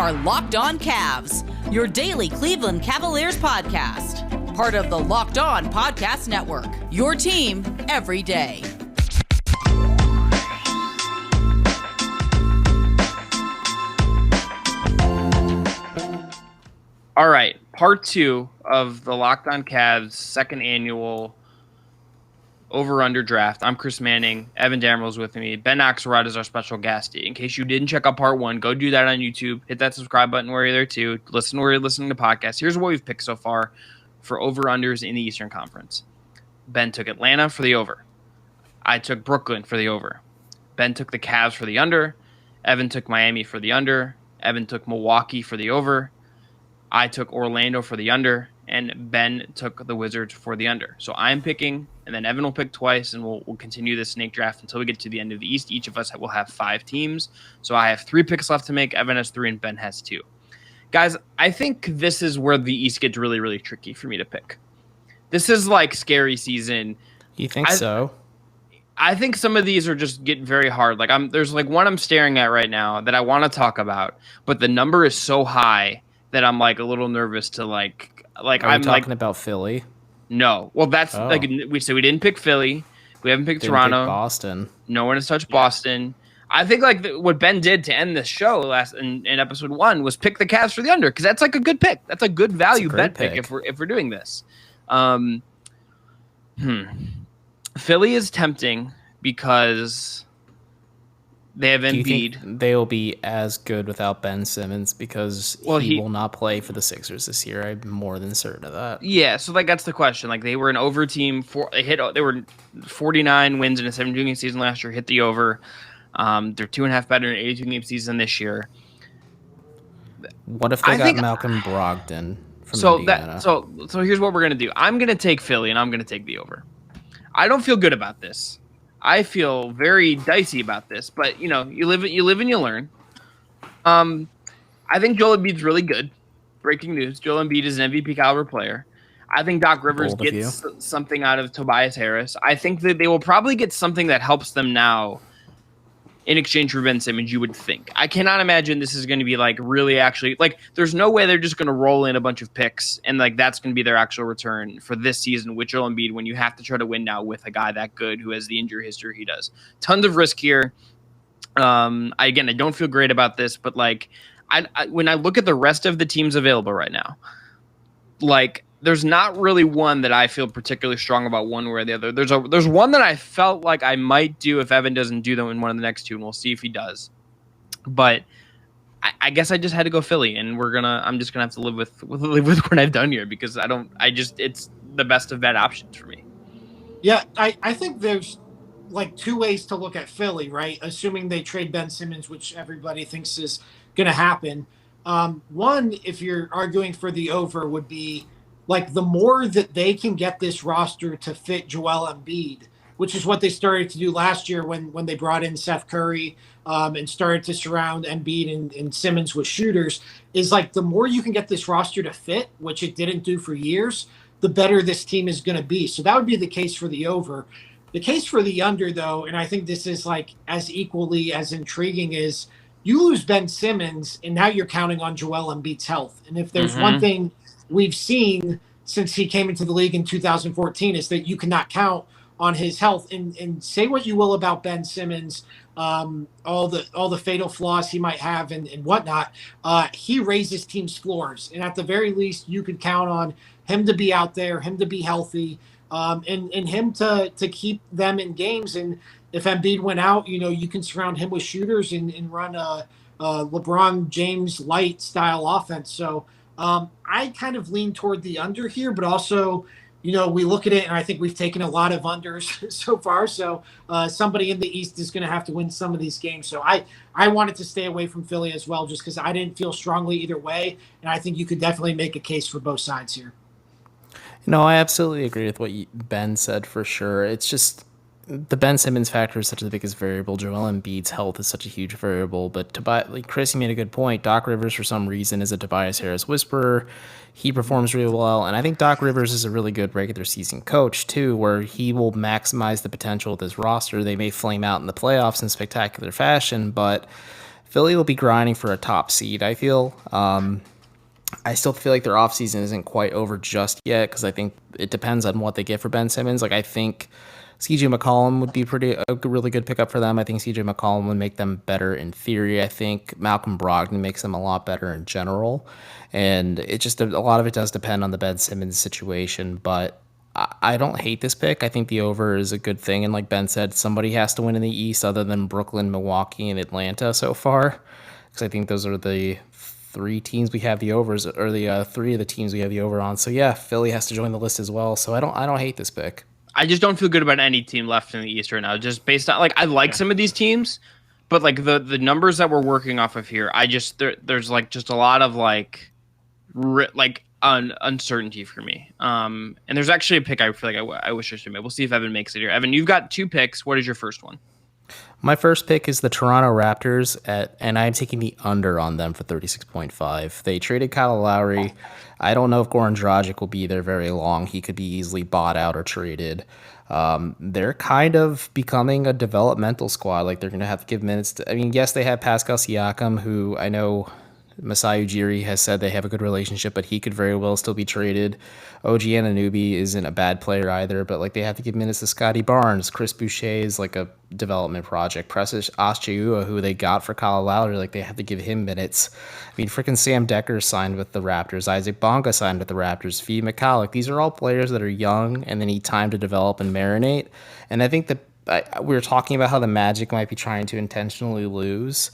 are Locked On Cavs, your daily Cleveland Cavaliers podcast. Part of the Locked On Podcast Network, your team every day. All right, part two of the Locked On Cavs second annual over-under draft. I'm Chris Manning. Evan Dammarell is with me. Ben Axelrod is our special guest. In case you didn't check out part one, go do that on YouTube. Hit that subscribe button where you're there too. Listen where you're listening to podcasts. Here's what we've picked so far for over-unders in the Eastern Conference. Ben took Atlanta for the over. I took Brooklyn for the over. Ben took the Cavs for the under. Evan took Miami for the under. Evan took Milwaukee for the over. I took Orlando for the under, and Ben took the Wizards for the under. So I'm picking, and then Evan will pick twice, and we'll continue this snake draft until we get to the end of the East. Each of us will have 5 teams. So I have 3 picks left to make. Evan has 3, and Ben has 2. Guys, I think this is where the East gets really, really tricky for me to pick. This is like scary season. You think so? I think some of these are just getting very hard. Like there's like one I'm staring at right now that I want to talk about, but the number is so high that I'm like a little nervous to like. I'm talking about Philly. No, well that's like we didn't pick Philly. We haven't picked Toronto. Pick Boston. No one has touched Boston. I think like what Ben did to end this show in episode 1 was pick the Cavs for the under because that's like a good pick. That's a good value bet pick if we're doing this. Philly is tempting because they have Embiid. Do you think they will be as good without Ben Simmons because he will not play for the Sixers this year? I'm more than certain of that. Yeah, so like that's the question. Like they were an over team. They were 49 wins in a 17-game season last year. Hit the over. They're 2.5 better in an 82-game season this year. What if they got Malcolm Brogdon from Indiana? So here's what we're gonna do. I'm gonna take Philly and I'm gonna take the over. I don't feel good about this. I feel very dicey about this, but you live and you learn. I think Joel Embiid's really good. Breaking news: Joel Embiid is an MVP caliber player. I think Doc Rivers gets something out of Tobias Harris. I think that they will probably get something that helps them now in exchange for Ben Simmons, you would think. I cannot imagine this is going to be like really actually like there's no way they're just going to roll in a bunch of picks and like that's going to be their actual return for this season with Joel Embiid when you have to try to win now with a guy that good who has the injury history he does. Tons of risk here. I don't feel great about this, but like I when I look at the rest of the teams available right now, like there's not really one that I feel particularly strong about one way or the other. There's one that I felt like I might do if Evan doesn't do them in one of the next 2, and we'll see if he does. But I guess I just had to go Philly, and I'm just gonna have to live with what I've done here because it's the best of bad options for me. Yeah, I think there's like 2 ways to look at Philly, right? Assuming they trade Ben Simmons, which everybody thinks is gonna happen. One, if you're arguing for the over, would be like the more that they can get this roster to fit Joel Embiid, which is what they started to do last year when they brought in Seth Curry and started to surround Embiid and Simmons with shooters, is like the more you can get this roster to fit, which it didn't do for years, the better this team is going to be. So that would be the case for the over. The case for the under, though, and I think this is like as equally as intriguing, is you lose Ben Simmons and now you're counting on Joel Embiid's health. And if there's one thing we've seen since he came into the league in 2014 is that you cannot count on his health. And say what you will about Ben Simmons, all the fatal flaws he might have and whatnot, he raises teams' floors. And at the very least, you could count on him to be out there, him to be healthy, and him to keep them in games. And if Embiid went out, you can surround him with shooters and run a LeBron James light style offense. So I kind of lean toward the under here, but also, we look at it and I think we've taken a lot of unders so far. So somebody in the East is going to have to win some of these games. So I wanted to stay away from Philly as well, just because I didn't feel strongly either way. And I think you could definitely make a case for both sides here. No, I absolutely agree with what Ben said for sure. It's just the Ben Simmons factor is such the biggest variable. Joel Embiid's health is such a huge variable. But Chris, you made a good point. Doc Rivers, for some reason, is a Tobias Harris whisperer. He performs really well. And I think Doc Rivers is a really good regular season coach, too, where he will maximize the potential of this roster. They may flame out in the playoffs in spectacular fashion, but Philly will be grinding for a top seed, I feel. I still feel like their offseason isn't quite over just yet because I think it depends on what they get for Ben Simmons. Like, I think CJ McCollum would be really good pickup for them. I think CJ McCollum would make them better in theory. I think Malcolm Brogdon makes them a lot better in general. And it just, a lot of it does depend on the Ben Simmons situation. But I don't hate this pick. I think the over is a good thing. And like Ben said, somebody has to win in the East other than Brooklyn, Milwaukee, and Atlanta so far. Because I think those are the three teams we have the overs, or the three of the teams we have the over on. So yeah, Philly has to join the list as well. So I don't hate this pick. I just don't feel good about any team left in the East right now. Just based on, like, I like some of these teams, but like the numbers that we're working off of here, I just there's like just a lot of uncertainty for me. And there's actually a pick I feel like I wish I should make. We'll see if Evan makes it here. Evan, you've got 2 picks. What is your first one? My first pick is the Toronto Raptors, and I'm taking the under on them for 36.5. They traded Kyle Lowry. I don't know if Goran Dragic will be there very long. He could be easily bought out or traded. They're kind of becoming a developmental squad. Like, they're going to have to give minutes to, I mean, yes, they have Pascal Siakam, who I know Masai Ujiri has said they have a good relationship, but he could very well still be traded. OG Anunoby isn't a bad player either, but like, they have to give minutes to Scotty Barnes. Chris Boucher is like a development project. Precious Achiuwa, who they got for Kyle Lowry, like, they have to give him minutes. I mean, freaking Sam Decker signed with the Raptors. Isaac Bonga signed with the Raptors. Fee McCulloch. These are all players that are young and they need time to develop and marinate. And I think that we were talking about how the Magic might be trying to intentionally lose.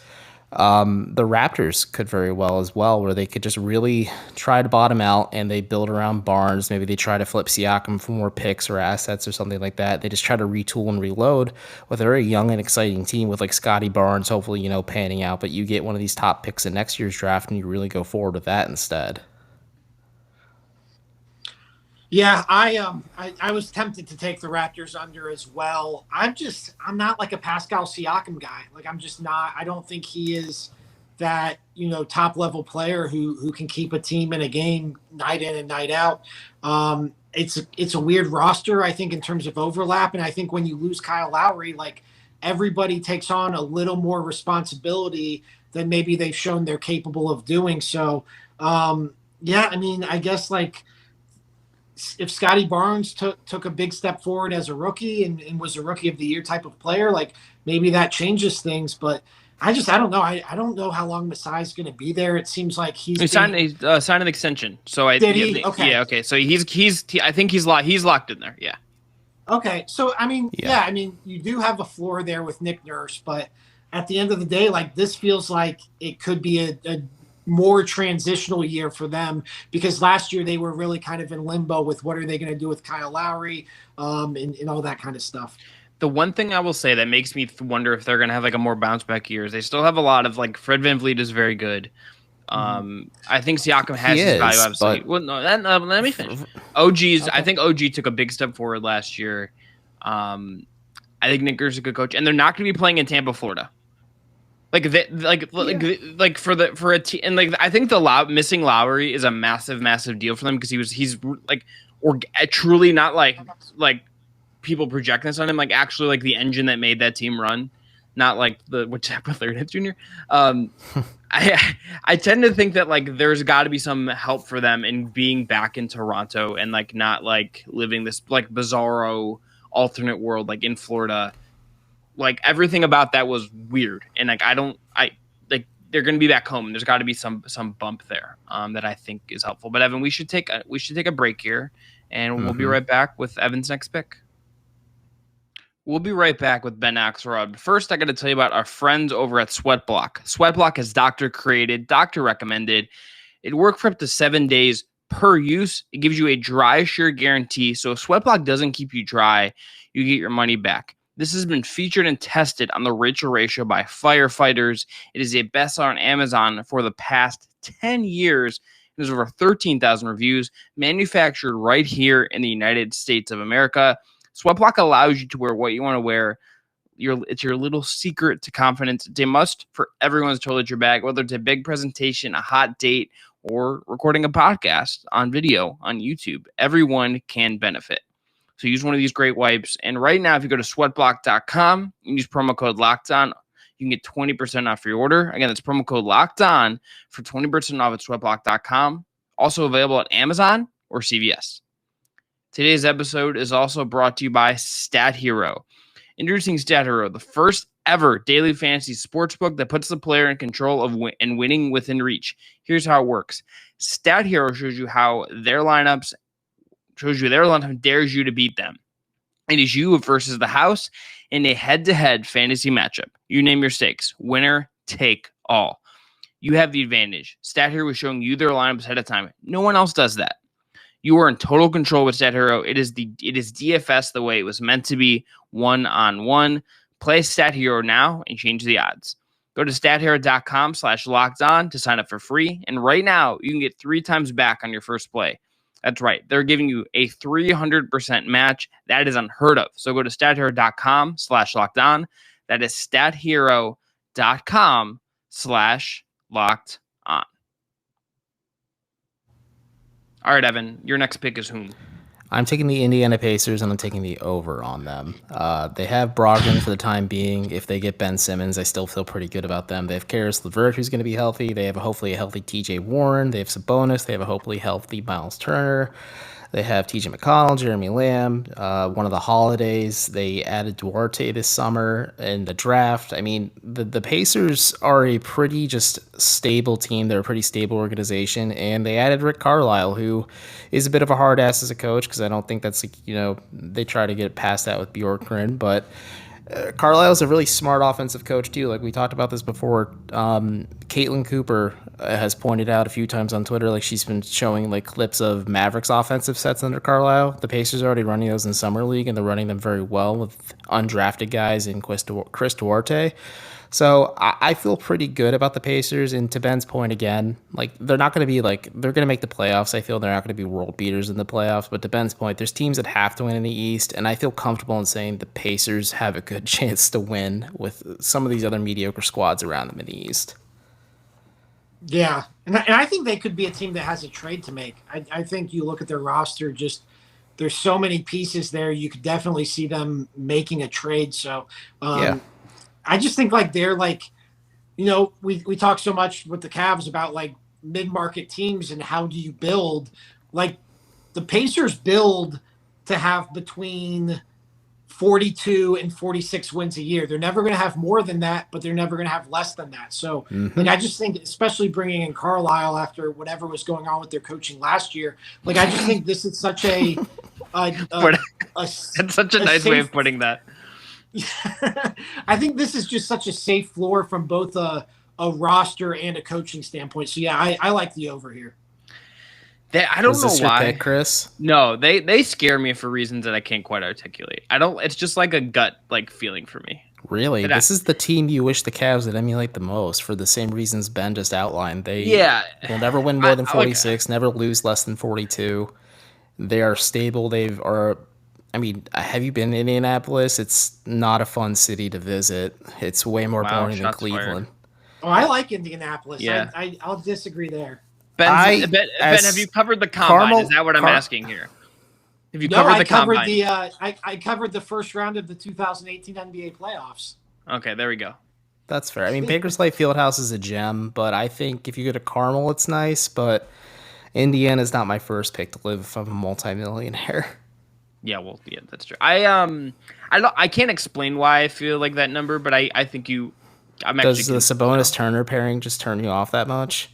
The Raptors could very well as well, where they could just really try to bottom out and they build around Barnes. Maybe they try to flip Siakam for more picks or assets or something like that. They just try to retool and reload with a very young and exciting team with like Scotty Barnes, hopefully, panning out. But you get one of these top picks in next year's draft and you really go forward with that instead. Yeah, I was tempted to take the Raptors under as well. I'm not like a Pascal Siakam guy. Like, I'm just not. I don't think he is that, top level player who can keep a team in a game night in and night out. It's a weird roster, I think, in terms of overlap. And I think when you lose Kyle Lowry, like, everybody takes on a little more responsibility than maybe they've shown they're capable of doing. So, yeah, I mean, I guess like, if Scotty Barnes took a big step forward as a rookie and was a rookie of the year type of player, like, maybe that changes things. But I don't know. I don't know how long Masai's going to be there. It seems like he signed an extension. So did he? Okay. Yeah. Okay. So I think he's locked in there. Yeah. Okay. So I mean, I mean, you do have a floor there with Nick Nurse, but at the end of the day, like, this feels like it could be a more transitional year for them, because last year they were really kind of in limbo with what are they going to do with Kyle Lowry, and all that kind of stuff. The one thing I will say that makes me wonder if they're going to have like a more bounce back year is they still have a lot of, like, Fred VanVleet is very good. I think Siakam has his value, obviously. Well, no, let me finish. OG's, okay. I think OG took a big step forward last year. I think Nick Nurse is a good coach, and they're not going to be playing in Tampa, Florida. For a team, and like, I think missing Lowry is a massive deal for them, because he's like, or truly not like people project this on him, like, actually like the engine that made that team run, not like which happened with Larry Jr. I tend to think that, like, there's got to be some help for them in being back in Toronto and like not like living this like bizarro alternate world like in Florida. Like, everything about that was weird, and like they're going to be back home. There's got to be some bump there that I think is helpful. But Evan, we should take a break here, and we'll be right back with Evan's next pick. We'll be right back with Ben Axelrod. First, I got to tell you about our friends over at Sweatblock. Sweatblock is doctor created, doctor recommended. It works for up to 7 days per use. It gives you a dry shear guarantee. So if Sweatblock doesn't keep you dry, you get your money back. This has been featured and tested on the Rachel Ratio by firefighters. It is a bestseller on Amazon for the past 10 years. There's over 13,000 reviews, manufactured right here in the United States of America. Sweatblock allows you to wear what you want to wear. It's your little secret to confidence. It's a must for everyone's toiletry bag, whether it's a big presentation, a hot date, or recording a podcast on video on YouTube. Everyone can benefit. So use one of these great wipes. And right now, if you go to sweatblock.com and use promo code LOCKEDON, You can get 20% off your order. Again, that's promo code Locked On for 20% off at sweatblock.com. Also available at Amazon or CVS. Today's episode is also brought to you by Stat Hero. Introducing Stat Hero, the first ever daily fantasy sportsbook that puts the player in control of and winning within reach. Here's how it works. Stat Hero shows you their lineup dares you to beat them. It is you versus the house in a head-to-head fantasy matchup. You name your stakes. Winner, take all. You have the advantage. Stat Hero is showing you their lineups ahead of time. No one else does that. You are in total control with Stat Hero. It is DFS the way it was meant to be, one-on-one. Play Stat Hero now and change the odds. Go to stathero.com/lockedon to sign up for free. And right now, you can get 3 times back on your first play. That's right. They're giving you a 300% match. That is unheard of. So go to stathero.com/lockedon. That is stathero.com/lockedon. All right, Evan, your next pick is whom? I'm taking the Indiana Pacers, and I'm taking the over on them. They have Brogdon for the time being. If they get Ben Simmons, I still feel pretty good about them. They have Karis LeVert, who's going to be healthy. They have hopefully a healthy TJ Warren. They have Sabonis. They have a hopefully healthy Miles Turner. They have TJ McConnell, Jeremy Lamb. One of the holidays, they added Duarte this summer in the draft. I mean, the Pacers are a pretty just stable team. They're a pretty stable organization. And they added Rick Carlisle, who is a bit of a hard ass as a coach, because I don't think that's, they try to get past that with Bjorkgren. But Carlisle's a really smart offensive coach, too. Like, we talked about this before. Caitlin Cooper has pointed out a few times on Twitter, like, she's been showing, like, clips of Mavericks offensive sets under Carlisle. The Pacers are already running those in Summer League, and they're running them very well with undrafted guys in Chris Duarte. So I feel pretty good about the Pacers. And to Ben's point again, like, they're not going to be like, they're going to make the playoffs. I feel they're not going to be world beaters in the playoffs. But to Ben's point, there's teams that have to win in the East. And I feel comfortable in saying the Pacers have a good chance to win with some of these other mediocre squads around them in the East. Yeah. And I think they could be a team that has a trade to make. I think you look at their roster, just there's so many pieces there. You could definitely see them making a trade. So, yeah. I just think like they're like, we talk so much with the Cavs about like mid-market teams and how do you build. Like the Pacers build to have between 42 and 46 wins a year. They're never going to have more than that, but they're never going to have less than that. So like, I just think, especially bringing in Carlisle after whatever was going on with their coaching last year, like I just think this is such a that's such a nice way of putting that. I think this is just such a safe floor from both a roster and a coaching standpoint. So yeah, I like the over here. I don't know why, your pick, Chris. No, they scare me for reasons that I can't quite articulate. It's just like a gut like feeling for me. Really, this is the team you wish the Cavs would emulate the most for the same reasons Ben just outlined. They will never win more than 46, never lose less than 42. They are stable. Have you been to Indianapolis? It's not a fun city to visit. It's way more boring than Cleveland. Oh, I like Indianapolis. Yeah. I'll disagree there. Ben, have you covered the combine? Is that what I'm asking here? Have you covered the combine? I covered the first round of the 2018 NBA playoffs. Okay, there we go. That's fair. I mean, Bankers Light Fieldhouse is a gem, but I think if you go to Carmel, it's nice. But Indiana's not my first pick to live if I'm a multimillionaire. Yeah, well, yeah, that's true. I can't explain why I feel like that number, but I think Does the Sabonis Turner pairing just turn you off that much?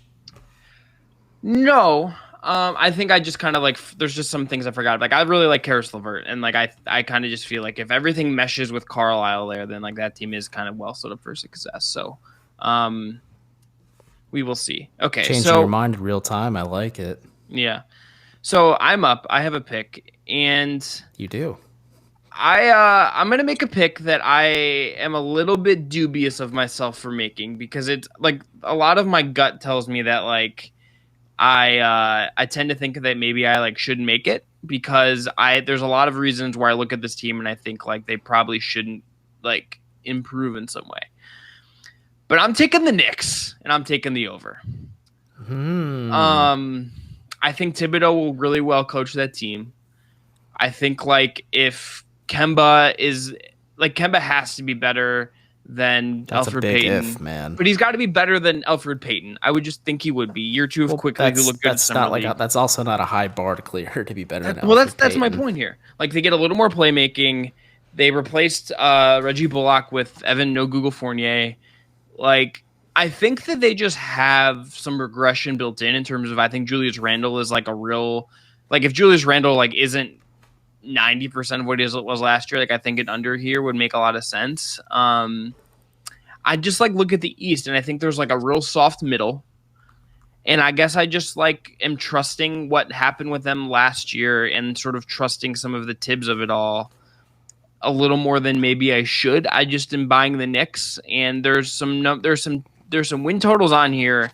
No. I think I just kind of like, there's just some things I forgot. Like, I really like Karis LeVert, and like I kind of just feel like if everything meshes with Carlisle there, then like that team is kind of well set up for success. So, we will see. Okay, changing your mind in real time. I like it. Yeah. So I'm up. I have a pick, and you do. I'm gonna make a pick that I am a little bit dubious of myself for making, because it's like a lot of my gut tells me that like I tend to think that maybe I like shouldn't make it, because there's a lot of reasons where I look at this team and I think like they probably shouldn't like improve in some way. But I'm taking the Knicks, and I'm taking the over. I think Thibodeau will really well coach that team. I think like if Kemba has to be better than That's Elfrid a big Payton. if, man. But he's got to be better than Elfrid Payton. I would just think he would be. Year two of quickly who looked good. That's not like that's also not a high bar to clear to be better than Elfrid Well, Payton. that's my point here. Like they get a little more playmaking. They replaced Reggie Bullock with Evan No Google Fournier. Like I think that they just have some regression built in terms of I think Julius Randle is like a real like if Julius Randle like isn't 90% of what it was last year, like I think an under here would make a lot of sense. I just like look at the East and I think there's like a real soft middle. And I guess I just like am trusting what happened with them last year and sort of trusting some of the Tibbs of it all a little more than maybe I should. I just am buying the Knicks, and there's some win totals on here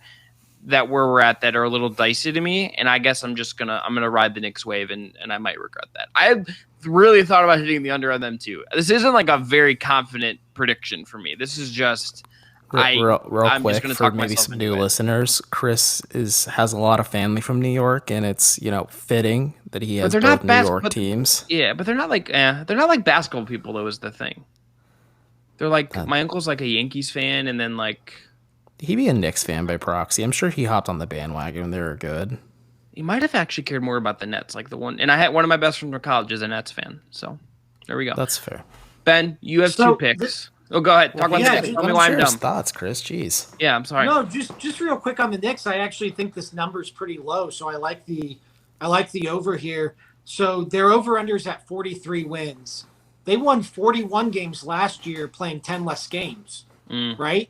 that where we're at that are a little dicey to me, and I guess I'm gonna ride the Knicks wave, and I might regret that. I had really thought about hitting the under on them too. This isn't like a very confident prediction for me. This is just real I'm quick just gonna for talk maybe myself some into new it. listeners. Chris has a lot of family from New York, and it's fitting that he has they're both not New York teams. Yeah, but they're not like basketball people though. Is the thing. They're like my uncle's like a Yankees fan, and then like. He'd be a Knicks fan by proxy. I'm sure he hopped on the bandwagon when they were good. He might have actually cared more about the Nets, like the one. And I had one of my best friends from college is a Nets fan. So there we go. That's fair. Ben, you have two picks. Go ahead. Talk about the Knicks. Tell me why I'm dumb. Thoughts, Chris. Jeez. Yeah, I'm sorry. No, just real quick on the Knicks. I actually think this number's pretty low, so I like the over here. So their over-under's at 43 wins. They won 41 games last year, playing 10 less games. Right.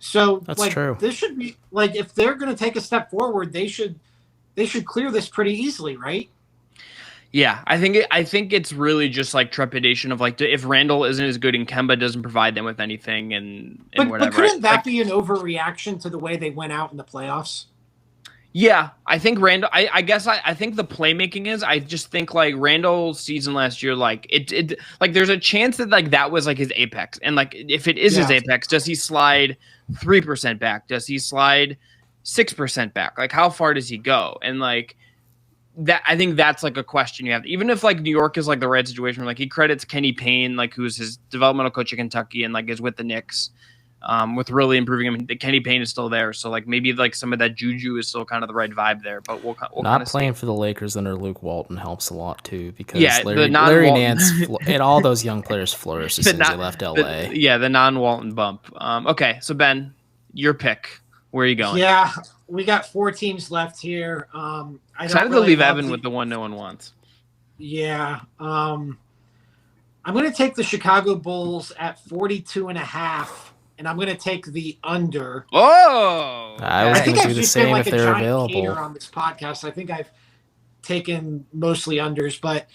So that's true. This should be like if they're going to take a step forward, they should clear this pretty easily, right? Yeah, I think it's really just like trepidation of like if Randall isn't as good and Kemba doesn't provide them with anything and whatever. But couldn't that be an overreaction to the way they went out in the playoffs? Yeah, I think Randall. I guess I think the playmaking is. I just think like Randall's season last year, like it like there's a chance that like that was like his apex, and like if it is his apex, does he slide 3% back? Does he slide 6% back? Like how far does he go? And like that, I think that's like a question you have. Even if like New York is like the right situation, like he credits Kenny Payne, like who's his developmental coach at Kentucky, and like is with the Knicks. With really improving him, Kenny Payne is still there, so like maybe like some of that juju is still kind of the right vibe there. But we'll not playing for the Lakers under Luke Walton helps a lot too, because Larry Nance and all those young players flourished as soon as they left LA. The non-Walton bump. Okay, so Ben, your pick. Where are you going? Yeah, we got 4 teams left here. Excited to leave Evan with the one no one wants. Yeah. I'm going to take the Chicago Bulls at 42.5. And I'm going to take the under. Oh! I was going to do the same if they're available. On this podcast, I think I've taken mostly unders, but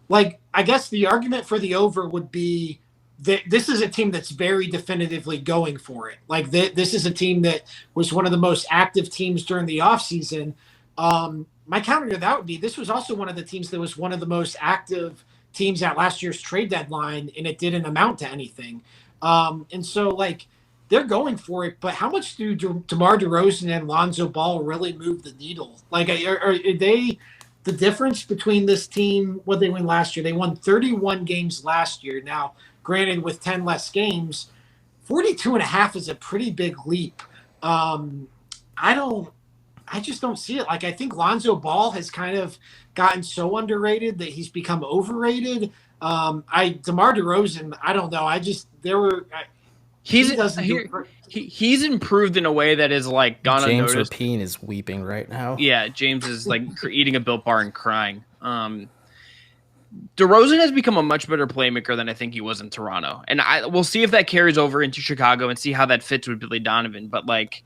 like I guess the argument for the over would be that this is a team that's very definitively going for it. Like this is a team that was one of the most active teams during the offseason. My counter to that would be this was also one of the teams that was one of the most active teams at last year's trade deadline, and it didn't amount to anything. And so like they're going for it, but how much do DeMar DeRozan and Lonzo Ball really move the needle? Like are they the difference between this team, what they won last year? They won 31 games last year. Now, granted, with 10 less games, 42.5 is a pretty big leap. I just don't see it. Like I think Lonzo Ball has kind of gotten so underrated that he's become overrated. DeMar DeRozan, I don't know. He's improved in a way that is like gone unnoticed. James Rapine is weeping right now. Yeah, James is like eating a Built Bar and crying. DeRozan has become a much better playmaker than I think he was in Toronto, and we'll see if that carries over into Chicago and see how that fits with Billy Donovan. But like,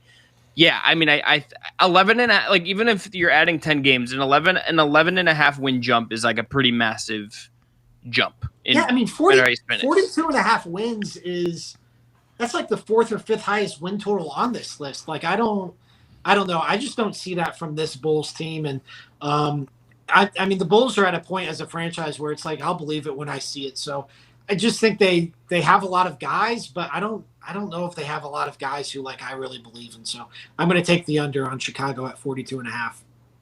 yeah, I mean, I 11 and like even if you're adding 10 games, an 11.5 win jump is like a pretty massive jump. 42.5 wins that's like the 4th or 5th highest win total on this list. Like I don't know. I just don't see that from this Bulls team. And I mean the Bulls are at a point as a franchise where it's like I'll believe it when I see it. So I just think they have a lot of guys, but I don't know if they have a lot of guys who like I really believe in. So I'm going to take the under on Chicago at 42.5.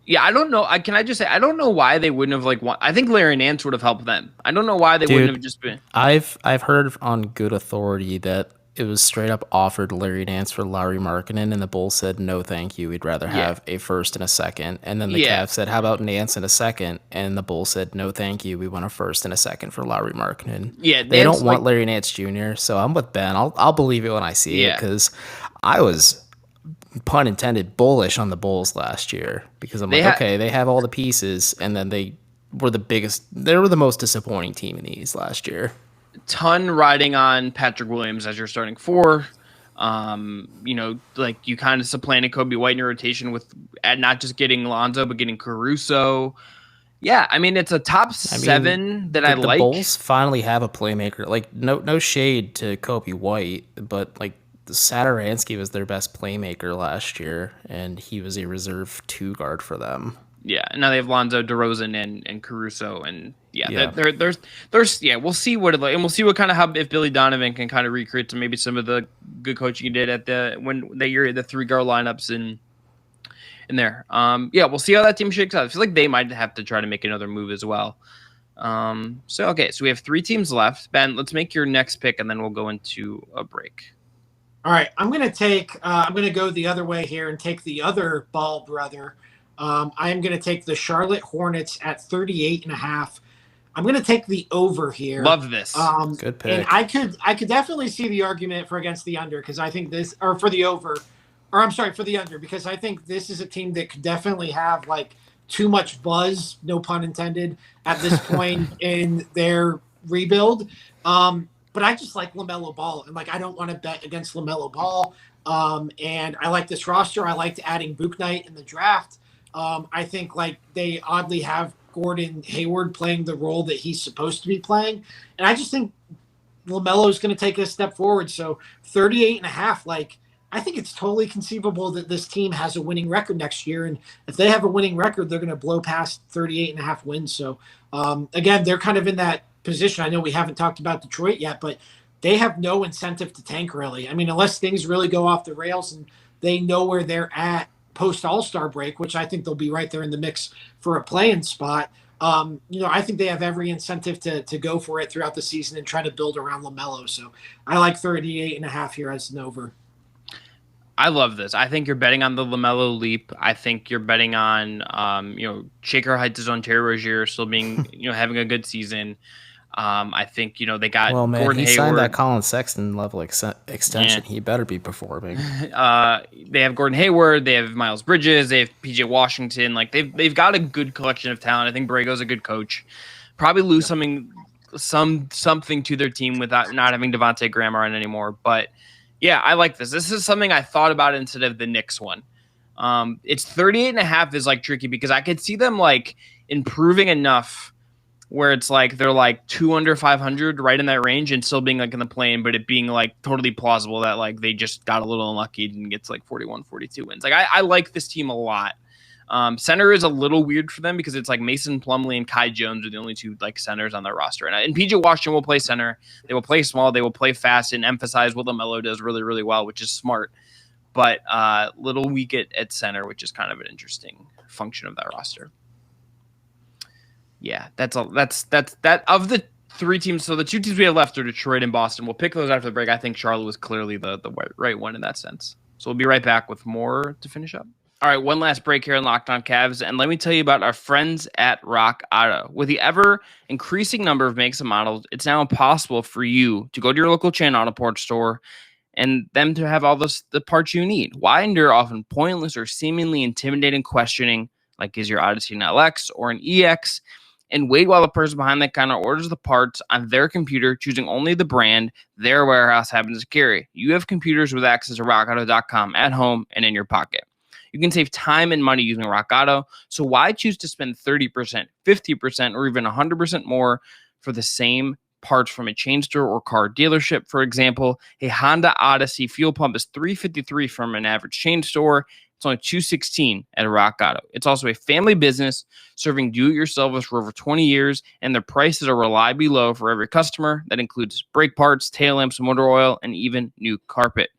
Yeah, I don't know. Can I just say I don't know why they wouldn't have I think Larry Nance would have helped them. I don't know why they wouldn't have just been. I've heard on good authority that it was straight up offered Larry Nance for Lauri Markkanen, and the Bulls said no, thank you. We'd rather have a first and a second. And then the Cavs said, how about Nance and a second? And the Bulls said no, thank you. We want a first and a second for Lauri Markkanen. Yeah, they don't want Larry Nance Jr. So I'm with Ben. I'll believe it when I see it, because I was, pun intended, bullish on the Bulls last year, because I'm okay, they have all the pieces, and then they were the most disappointing team in the East last year. Ton riding on Patrick Williams as your starting four. You kind of supplanted Kobe White in your rotation with not just getting Lonzo, but getting Caruso. Yeah, I mean, it's a top seven that I like. The Bulls finally have a playmaker. Like, no shade to Kobe White, but like, Satoransky was their best playmaker last year, and he was a reserve 2 guard for them. Yeah, and now they have Lonzo, DeRozan, and Caruso, and there's we'll see and we'll see what kind of if Billy Donovan can kind of recreate some of the good coaching he did at the 3-guard lineups in there. We'll see how that team shakes out. I feel like they might have to try to make another move as well. So we have 3 teams left. Ben, let's make your next pick, and then we'll go into a break. All right, I'm going to go the other way here and take the other Ball brother. I am going to take the Charlotte Hornets at 38.5. I'm going to take the over here. Love this. Good pick. And I could definitely see the argument for against the under, because I think for the under, because I think this is a team that could definitely have too much buzz, no pun intended, at this point in their rebuild. But I just like LaMelo Ball, and I don't want to bet against LaMelo Ball. And I like this roster. I liked adding Bouknight in the draft. I think they oddly have Gordon Hayward playing the role that he's supposed to be playing. And I just think LaMelo is going to take a step forward. So 38.5, I think it's totally conceivable that this team has a winning record next year. And if they have a winning record, they're going to blow past 38.5 wins. So again, they're kind of in that position. I know we haven't talked about Detroit yet, but they have no incentive to tank, really. I mean, unless things really go off the rails and they know where they're at post All-Star break, which I think they'll be right there in the mix for a play-in spot. I think they have every incentive to go for it throughout the season and try to build around LaMelo. So I like 38.5 here as an over. I love this. I think you're betting on the LaMelo leap. I think you're betting on, Shaker Heights' Ontario Rozier still being, having a good season. I think, they got Gordon Hayward. He signed that Colin Sexton level extension. Yeah. He better be performing. They have Gordon Hayward. They have Miles Bridges. They have PJ Washington. They've got a good collection of talent. I think Borrego's a good coach. Probably lose something to their team without not having Devontae Graham around anymore. But yeah, I like this. This is something I thought about instead of the Knicks one. It's 38.5 is tricky, because I could see them improving enough where it's they're 2 under 500, right in that range, and still being in the play-in, but it being totally plausible that they just got a little unlucky and gets 41, 42 wins. I like this team a lot. Center is a little weird for them because it's Mason Plumlee and Kai Jones are the only 2 centers on their roster. And PJ Washington will play center. They will play small. They will play fast and emphasize what LaMelo does really, really well, which is smart. But little weak at center, which is kind of an interesting function of that roster. Yeah, that's of the 3 teams. So the 2 teams we have left are Detroit and Boston. We'll pick those after the break. I think Charlotte was clearly the right one in that sense. So we'll be right back with more to finish up. All right, one last break here in Locked On Cavs, and let me tell you about our friends at Rock Auto. With the ever-increasing number of makes and models, it's now impossible for you to go to your local chain auto parts store and them to have all the parts you need. Why endure often pointless or seemingly intimidating questioning, is your Odyssey an LX or an EX, and wait while the person behind that counter orders the parts on their computer, choosing only the brand their warehouse happens to carry. You have computers with access to rockauto.com at home and in your pocket. You can save time and money using Rock Auto, so why choose to spend 30%, 50%, or even 100% more for the same parts from a chain store or car dealership? For example, a Honda Odyssey fuel pump is $353 from an average chain store. It's only $216 at a Rock Auto. It's also a family business serving do-it-yourselfers for over 20 years, and their prices are reliably low for every customer. That includes brake parts, tail lamps, motor oil, and even new carpet.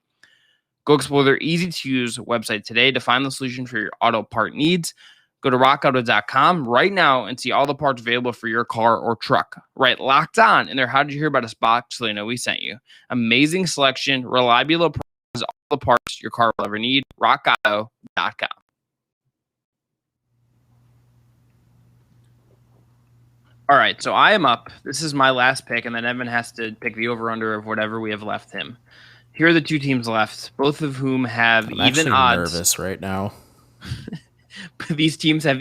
Go explore their easy-to-use website today to find the solution for your auto part needs. Go to rockauto.com right now and see all the parts available for your car or truck. Right, Locked On in there. How did you hear about us box? So they know we sent you. Amazing selection, reliable prices, all the parts your car will ever need. rockauto.com. All right, so I am up. This is my last pick, and then Evan has to pick the over-under of whatever we have left him. Here are the two teams left, both of whom have I'm even odds. I'm nervous right now. These teams have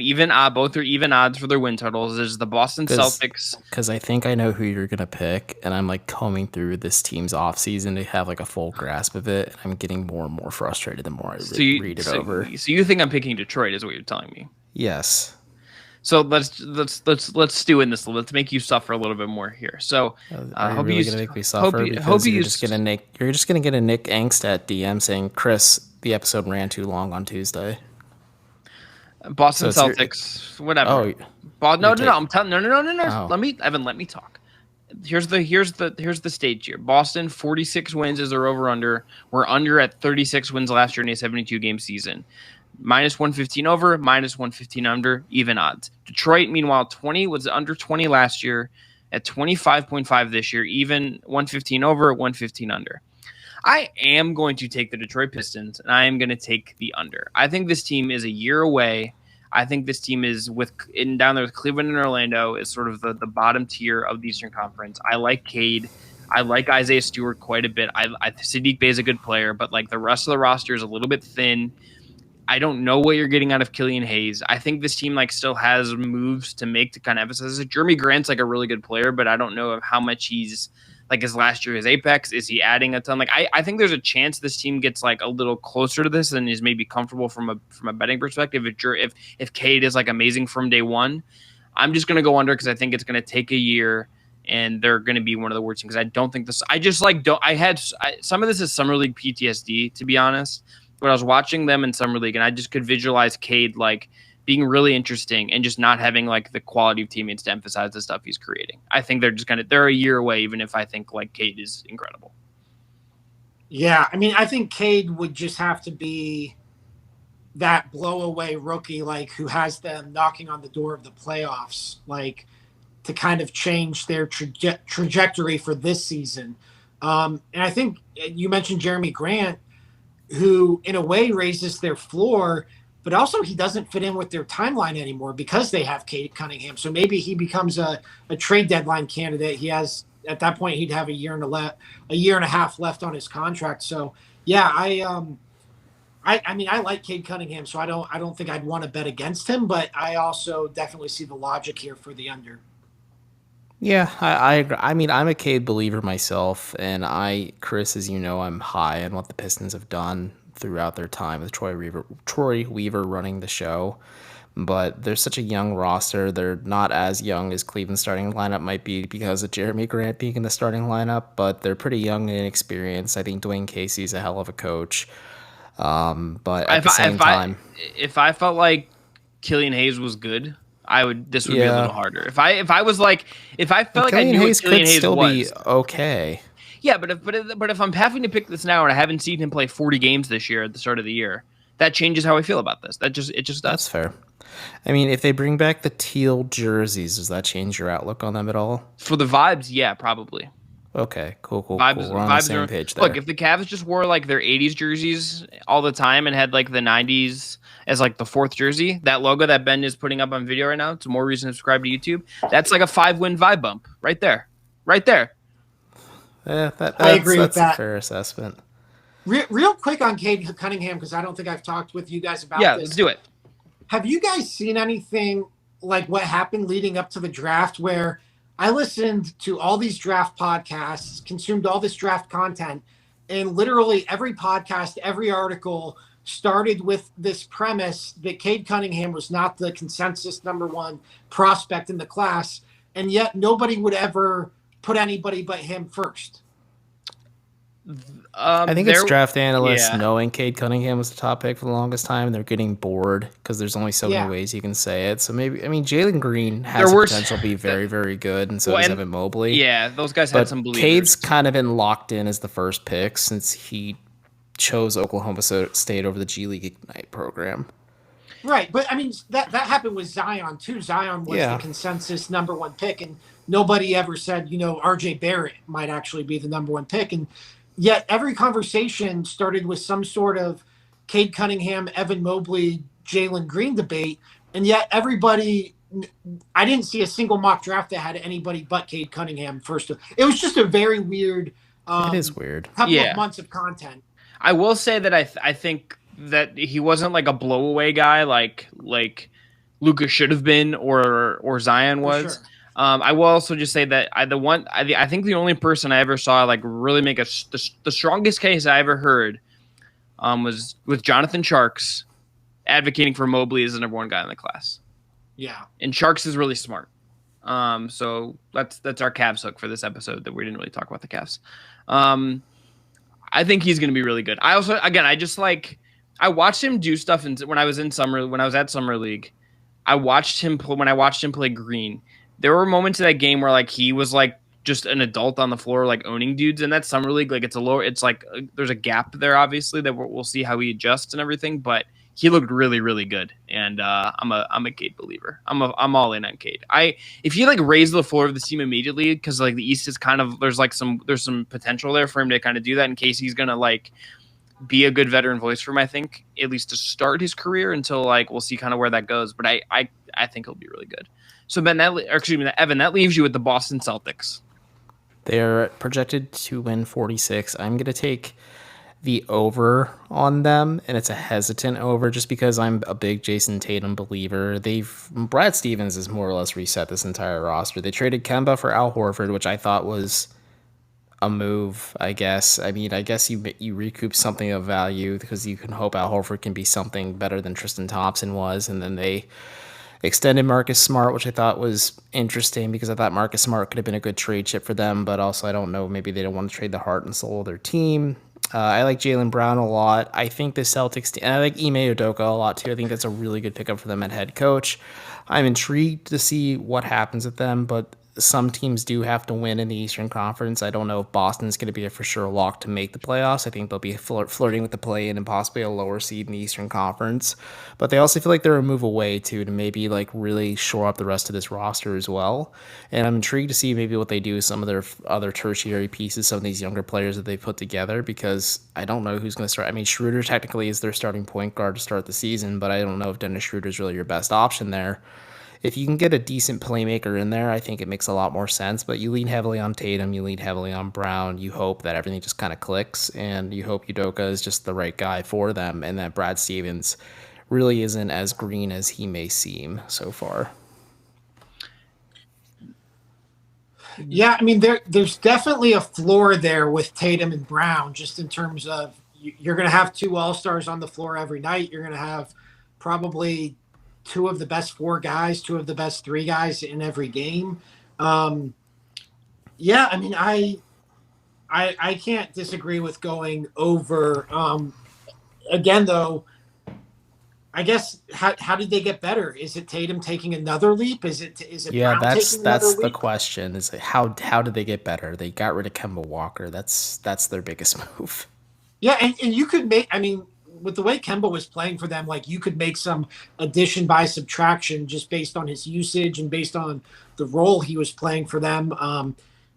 both are even odds for their win totals. There's the Boston Celtics. Because I think I know who you're going to pick, and I'm like combing through this team's offseason to have like a full grasp of it, and I'm getting more and more frustrated the more I read it over. So you think I'm picking Detroit is what you're telling me? Yes. So let's stew in this. Let's make you suffer a little bit more here. So are you really gonna make me suffer? You're just gonna get a Nick angst at DM saying, "Chris, the episode ran too long on Tuesday." Boston Celtics, whatever. No. I'm telling. No. Oh. Let me talk. Here's the stage here. Boston 46 wins is their over under. We're under at 36 wins last year in a 72 game season. Minus 115 over, minus 115 under, even odds. Detroit, meanwhile, 20 was under 20 last year, at 25.5 this year, even 115 over, 115 under. I am going to take the Detroit Pistons, and I am going to take the under. I think this team is a year away. I think this team is down there with Cleveland and Orlando is sort of the bottom tier of the Eastern Conference. I like Cade. I like Isaiah Stewart quite a bit. Saddiq Bey is a good player, but like the rest of the roster is a little bit thin. I don't know what you're getting out of Killian Hayes. I think this team still has moves to make to kind of emphasize it. Jeremy Grant's a really good player, but I don't know of how much he's his last year, his apex. Is he adding a ton? I think there's a chance this team gets a little closer to this and is maybe comfortable from a betting perspective. If Cade is amazing from day one, I'm just gonna go under because I think it's gonna take a year and they're gonna be one of the worst teams. Because I don't think this. I just some of this is summer league PTSD, to be honest. But I was watching them in summer league, and I just could visualize Cade being really interesting and just not having the quality of teammates to emphasize the stuff he's creating. I think they're a year away, even if I think Cade is incredible. Yeah, I mean, I think Cade would just have to be that blow away rookie, who has them knocking on the door of the playoffs, to kind of change their trajectory for this season. And I think you mentioned Jeremy Grant, who in a way raises their floor, but also he doesn't fit in with their timeline anymore because they have Cadence Cunningham. So maybe he becomes a trade deadline candidate. He has, at that point, he'd have a year and a half left on his contract. So yeah, I mean, I like Cadence Cunningham, so I don't think I'd want to bet against him, but I also definitely see the logic here for the under. Yeah, I agree. I mean, I'm a Cade believer myself, and Chris, as you know, I'm high on what the Pistons have done throughout their time with Troy Weaver running the show. But they're such a young roster. They're not as young as Cleveland's starting lineup might be because of Jeremy Grant being in the starting lineup, but they're pretty young and inexperienced. I think Dwayne Casey's a hell of a coach. But at the same time, if I felt like Killian Hayes was good, this would be a little harder. If I felt like I knew what Killian Hayes still was, be okay. Yeah, but if I'm having to pick this now and I haven't seen him play 40 games this year at the start of the year, that changes how I feel about this. It just does. That's fair. I mean, if they bring back the teal jerseys, does that change your outlook on them at all? For the vibes, yeah, probably. Okay, cool. Vibes, We're on the same page there. Look, if the Cavs just wore their 80s jerseys all the time and had the 90s as the fourth jersey, that logo that Ben is putting up on video right now, it's more reason to subscribe to YouTube. That's a 5-win vibe bump right there. Yeah, I agree with that. That's a fair assessment. Real quick on Cade Cunningham, because I don't think I've talked with you guys about this. Yeah, let's do it. Have you guys seen anything like what happened leading up to the draft, where I listened to all these draft podcasts, consumed all this draft content, and literally every podcast, every article started with this premise that Cade Cunningham was not the consensus number one prospect in the class, and yet nobody would ever put anybody but him first. I think it's draft analysts knowing Cade Cunningham was the top pick for the longest time, and they're getting bored because there's only so many ways you can say it. So maybe, Jalen Green has the potential to be very, very good, and so does Evan Mobley. Yeah, those guys had some believers. Cade's kind of been locked in as the first pick since he chose Oklahoma State over the G League Ignite program. Right, but I mean that happened with Zion too. Zion was the consensus number one pick, and nobody ever said, R.J. Barrett might actually be the number one pick, and yet every conversation started with some sort of Cade Cunningham, Evan Mobley, Jalen Green debate, and yet I didn't see a single mock draft that had anybody but Cade Cunningham first. It was just a very weird. It is weird. Couple of months of content. I will say that I think that he wasn't like a blowaway guy like Luka should have been or Zion was. Sure. I will also just say that I think the only person I ever saw like really make the strongest case I ever heard was with Jonathan Sharks advocating for Mobley as the number one guy in the class. Yeah, and Sharks is really smart. So that's our Cavs hook for this episode that we didn't really talk about the Cavs. I think he's going to be really good. I also, again, I watched him do stuff when I was at Summer League. When I watched him play Green, there were moments in that game where like he was like just an adult on the floor, like owning dudes in that Summer League. Like it's like there's a gap there, obviously, that we'll see how he adjusts and everything, but he looked really, really good, and I'm a Cade believer. I'm all in on Cade. If he like raised the floor of the team immediately, because like the East is kind of there's some potential there for him to kind of do that in case he's gonna like be a good veteran voice for him. I think at least to start his career until like we'll see kind of where that goes. But I think he'll be really good. So Ben, Evan, that leaves you with the Boston Celtics. They're projected to win 46. I'm gonna take the over on them, and it's a hesitant over just because I'm a big Jason Tatum believer. Brad Stevens has more or less reset this entire roster. They traded Kemba for Al Horford, which I thought was a move, I guess. I mean, I guess you recoup something of value because you can hope Al Horford can be something better than Tristan Thompson was, and then they extended Marcus Smart, which I thought was interesting because I thought Marcus Smart could have been a good trade chip for them, but also I don't know, maybe they don't want to trade the heart and soul of their team. I like Jaylen Brown a lot. I think the Celtics, and I like Ime Udoka a lot too. I think that's a really good pickup for them at head coach. I'm intrigued to see what happens with them, but some teams do have to win in the Eastern Conference. I don't know if Boston's going to be a for sure lock to make the playoffs. I think they'll be flirting with the play-in and possibly a lower seed in the Eastern Conference. But they also feel like they're a move away too to maybe like really shore up the rest of this roster as well. And I'm intrigued to see maybe what they do with some of their other tertiary pieces, some of these younger players that they put together, because I don't know who's going to start. I mean, Schroeder technically is their starting point guard to start the season, but I don't know if Dennis Schroeder is really your best option there. If you can get a decent playmaker in there, I think it makes a lot more sense. But you lean heavily on Tatum, you lean heavily on Brown. You hope that everything just kind of clicks, and you hope Udoka is just the right guy for them, and that Brad Stevens really isn't as green as he may seem so far. Yeah, I mean, there's definitely a floor there with Tatum and Brown, just in terms of you're going to have two All-Stars on the floor every night. You're going to have probably two of the best four guys, two of the best three guys in every game. Yeah, I mean, I can't disagree with going over. Again, though, I guess how did they get better? Is it Tatum taking another leap? Is it yeah? Brown That's the question. Is how did they get better? They got rid of Kemba Walker. That's their biggest move. Yeah, and you could make. I mean, with the way Kemba was playing for them, like you could make some addition by subtraction just based on his usage and based on the role he was playing for them.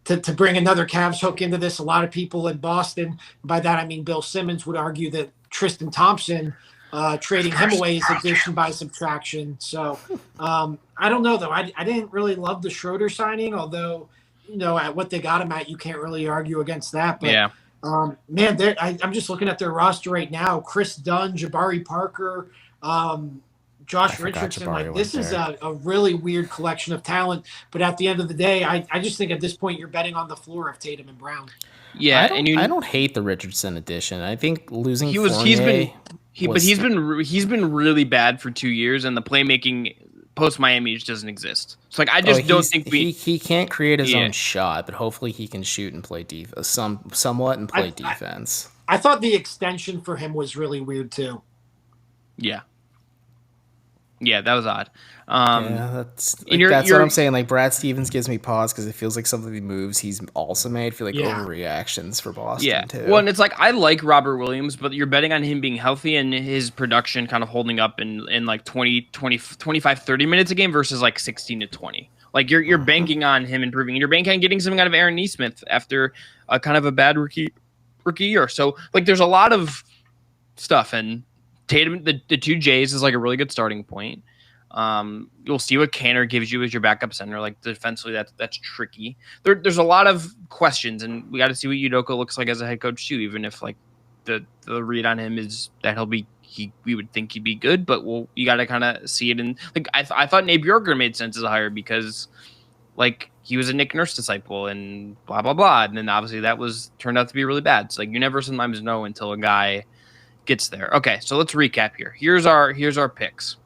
To bring another Cavs hook into this, a lot of people in Boston, by that I mean Bill Simmons, would argue that Tristan Thompson trading him away is addition by subtraction. So I don't know, though. I didn't really love the Schroeder signing, although, at what they got him at, you can't really argue against that. But yeah. Man, I'm just looking at their roster right now. Chris Dunn, Jabari Parker, Josh Richardson. Like, this is a really weird collection of talent. But at the end of the day, I just think at this point you're betting on the floor of Tatum and Brown. Yeah, I don't hate the Richardson addition. I think losing he's been really bad for 2 years, and the playmaking post Miami just doesn't exist. So like I just don't think he can't create his own shot, but hopefully he can shoot and play somewhat and play defense. I thought the extension for him was really weird too. Yeah. Yeah, that was odd. That's what I'm saying. Like, Brad Stevens gives me pause because it feels like some of the moves he's also made feel like overreactions for Boston too. Well, and it's like I like Robert Williams, but you're betting on him being healthy and his production kind of holding up in like 25, 30 minutes a game versus like 16 to 20. Like you're banking on him improving. You're banking on getting something out of Aaron Nesmith after a kind of a bad rookie year. So like there's a lot of stuff, and Tatum, the 2Js is like a really good starting point. You'll see what Canner gives you as your backup center. Like defensively, that's tricky. There's a lot of questions, and we got to see what Udoka looks like as a head coach too. Even if like the read on him is that we would think he'd be good, but you got to kind of see it. And like I thought Nate Bjorker made sense as a hire because like he was a Nick Nurse disciple and blah blah blah, and then obviously that turned out to be really bad. So like you never sometimes know until a guy gets there. Okay, so let's recap here. Here's our picks.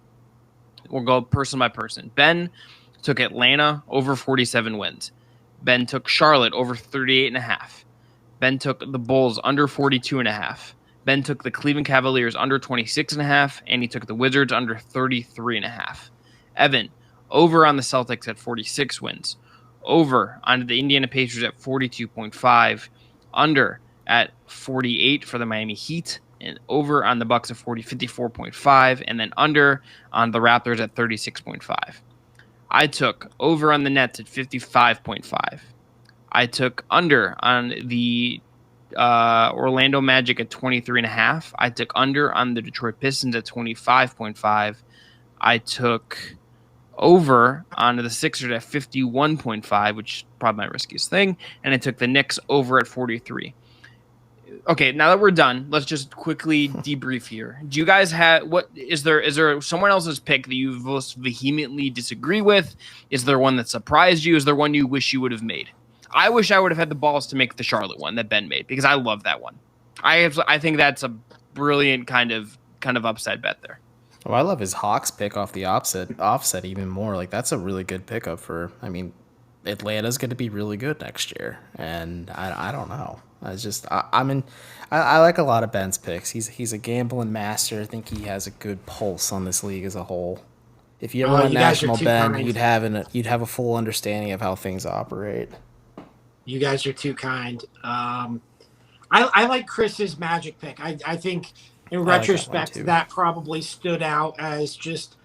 We'll go person by person. Ben took Atlanta over 47 wins. Ben took Charlotte over 38.5. Ben took the Bulls under 42.5. Ben took the Cleveland Cavaliers under 26.5, and he took the Wizards under 33.5. Evan, over on the Celtics at 46 wins. Over on the Indiana Pacers at 42.5. Under at 48 for the Miami Heat. And over on the Bucks at 54.5, and then under on the Raptors at 36.5. I took over on the Nets at 55.5. I took under on the Orlando Magic at 23.5. I took under on the Detroit Pistons at 25.5. I took over on the Sixers at 51.5, which is probably my riskiest thing, and I took the Knicks over at 43. Okay, now that we're done, let's just quickly debrief here. Do you guys have is there someone else's pick that you most vehemently disagree with? Is there one that surprised you? Is there one you wish you would have made? I wish I would have had the balls to make the Charlotte one that Ben made because I love that one. I think that's a brilliant kind of upside bet there. Oh, I love his Hawks pick off the offset even more. Like that's a really good pickup for. I mean, Atlanta's going to be really good next year, and I don't know. I like a lot of Ben's picks. He's a gambling master. I think he has a good pulse on this league as a whole. If you ever went national, Ben, you'd have a full understanding of how things operate. You guys are too kind. I like Chris's Magic pick. I think in retrospect that probably stood out as just,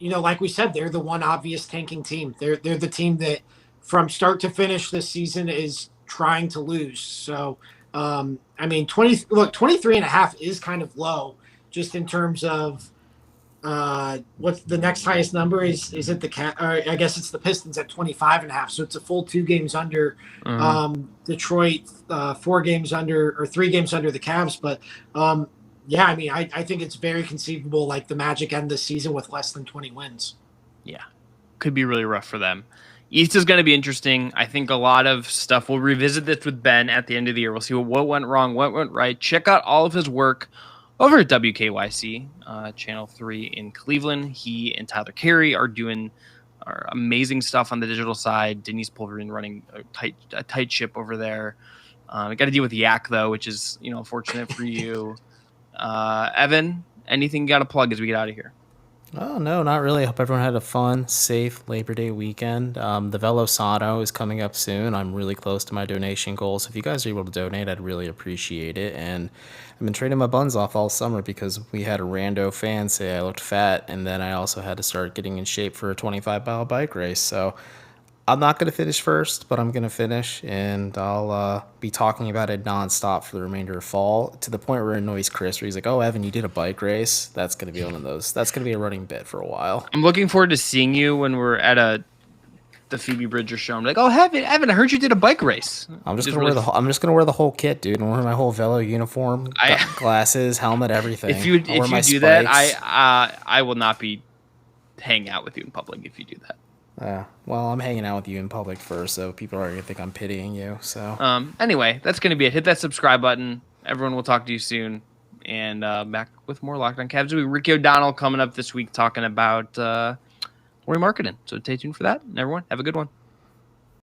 like we said, they're the one obvious tanking team. They're the team that from start to finish this season is trying to lose. So, 23.5 is kind of low just in terms of what's the next highest number is it I guess it's the Pistons at 25.5. So it's a full 2 games under Detroit, 4 games under or 3 games under the Cavs. But I think it's very conceivable like the Magic end the season with less than 20 wins. Yeah. Could be really rough for them. East is going to be interesting. I think a lot of stuff. We'll revisit this with Ben at the end of the year. We'll see what went wrong, what went right. Check out all of his work over at WKYC, Channel 3 in Cleveland. He and Tyler Carey are doing amazing stuff on the digital side. Denise Pulverin running a tight ship over there. We got to deal with Yak, though, which is unfortunate for you. Evan, anything you got to plug as we get out of here? Oh, no, not really. I hope everyone had a fun, safe Labor Day weekend. The Velosano is coming up soon. I'm really close to my donation goal. So if you guys are able to donate, I'd really appreciate it. And I've been trading my buns off all summer because we had a rando fan say I looked fat. And then I also had to start getting in shape for a 25-mile bike race. So I'm not going to finish first, but I'm going to finish, and I'll be talking about it nonstop for the remainder of fall to the point where it annoys Chris, where he's like, "Oh, Evan, you did a bike race." That's going to be one of those. That's going to be a running bit for a while. I'm looking forward to seeing you when we're at the Phoebe Bridgers show. I'm like, "Oh, Evan, I heard you did a bike race." I'm just going to wear the whole kit, dude. I'm wearing my whole Velo uniform, glasses, helmet, everything. If you do that, I will not be hanging out with you in public if you do that. Well, I'm hanging out with you in public first, so people are going to think I'm pitying you. So, anyway, that's going to be it. Hit that subscribe button. Everyone will talk to you soon. And back with more Locked On Cavs. Ricky O'Donnell coming up this week talking about remarketing. So stay tuned for that. And everyone, have a good one.